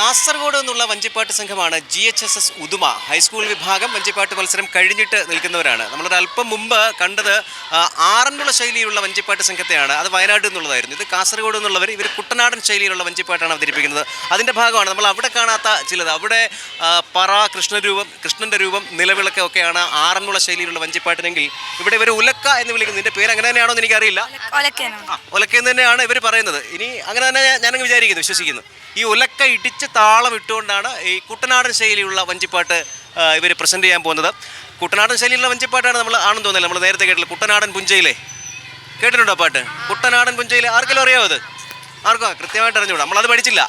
കാസർഗോഡ് നിന്നുള്ള വഞ്ചിപ്പാട്ട് സംഘമാണ് GHSS Uduma high school വിഭാഗം വഞ്ചിപ്പാട്ട് മത്സരം കഴിഞ്ഞിട്ട് നിൽക്കുന്നവരാണ്. നമ്മളൊരു അല്പം മുമ്പ് കണ്ടത് ആറന്മുള ശൈലിയിലുള്ള വഞ്ചിപ്പാട്ട് സംഘത്തെയാണ്. അത് വയനാട്ടിൽ നിന്നുള്ളതായിരുന്നു. ഇത് കാസർഗോഡ് നിന്നുള്ളവർ ഇവർ കുട്ടനാടൻ ശൈലിയിലുള്ള വഞ്ചിപ്പാട്ടാണ് അവതരിപ്പിക്കുന്നത്. അതിൻ്റെ ഭാഗമാണ് നമ്മൾ അവിടെ കാണാത്ത ചിലത്. അവിടെ പറ, കൃഷ്ണൻ്റെ രൂപം, നിലവിളക്ക് ഒക്കെയാണ് ആറന്മുള ശൈലിയിലുള്ള വഞ്ചിപ്പാട്ടിനെങ്കിൽ ഇവിടെ ഇവർ ഉലക്ക എന്ന് വിളിക്കുന്നത്. ഇതിൻ്റെ പേര് അങ്ങനെ തന്നെയാണോ എന്ന് എനിക്കറിയില്ല. ഉലക്കെന്ന് തന്നെയാണ് ഇവർ പറയുന്നത്. ഇനി അങ്ങനെ തന്നെ ഞാനങ്ങ് വിചാരിക്കുന്നു, വിശ്വസിക്കുന്നു. ഈ ഉലക്ക ഇടിച്ച് താളം ഇട്ടുകൊണ്ടാണ് ഈ കുട്ടനാടൻ ശൈലിയുള്ള വഞ്ചിപ്പാട്ട് ഇവർ പ്രസൻറ്റ് ചെയ്യാൻ പോകുന്നത്. കുട്ടനാടൻ ശൈലിയുള്ള വഞ്ചിപ്പാട്ടാണ് നമ്മൾ ആണെന്ന് തോന്നില്ല. നമ്മൾ നേരത്തെ കേട്ടില്ല, കുട്ടനാടൻ പുഞ്ചയിലെ കേട്ടിട്ടുണ്ടോ പാട്ട്? കുട്ടനാടൻ പുഞ്ചയിലെ ആർക്കെങ്കിലും അറിയാമോ? അത് ആർക്കും കൃത്യമായിട്ട് അറിഞ്ഞുകൂടാ. നമ്മളത് പഠിച്ചില്ല,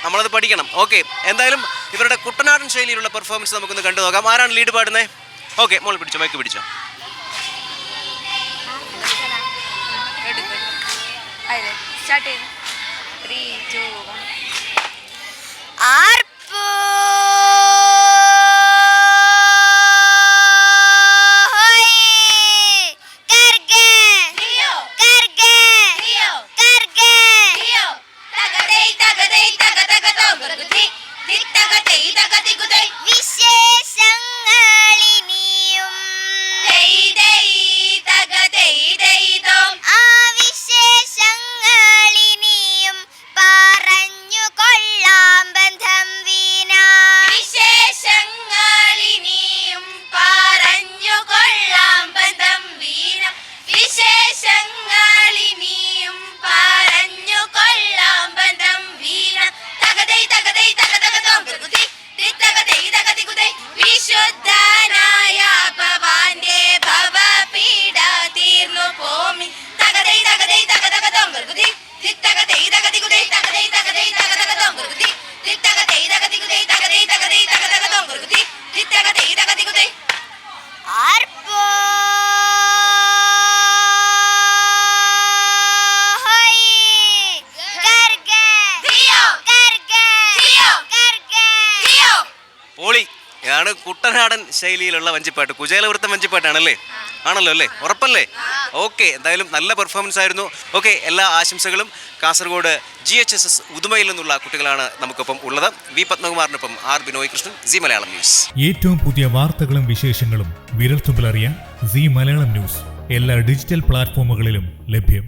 നമ്മളത് പഠിക്കണം. ഓക്കെ, എന്തായാലും ഇവരുടെ കുട്ടനാടൻ ശൈലിയിലുള്ള പെർഫോമൻസ് നമുക്കൊന്ന് കണ്ടു നോക്കാം. ആരാണ് ലീഡ് പാടുന്നത്? ഓക്കെ, മോൾ പിടിച്ചോ, മൈക്ക് പിടിച്ചോ. ഇതാണ് കുട്ടനാടൻ ശൈലിയിലുള്ള വഞ്ചിപ്പാട്ട്. കുചേലവൃത്തം വഞ്ചിപ്പാട്ടാണല്ലേ? ആണല്ലോ അല്ലേ? ഉറപ്പല്ലേ? ഓക്കെ, എന്തായാലും നല്ല പെർഫോമൻസ് ആയിരുന്നു. ഓക്കെ, എല്ലാ ആശംസകളും. കാസർഗോഡ് GHSS ഉദുമയിൽ നിന്നുള്ള കുട്ടികളാണ് നമുക്കൊപ്പം ഉള്ളത്. വി പത്മകുമാറിനൊപ്പം R Binoy Krishnan, C Malayalam news. ഏറ്റവും പുതിയ വാർത്തകളും വിശേഷങ്ങളും വിരൽത്തുമ്പിലറിയാൻ സി മലയാളം ന്യൂസ് എല്ലാ ഡിജിറ്റൽ പ്ലാറ്റ്ഫോമുകളിലും ലഭ്യം.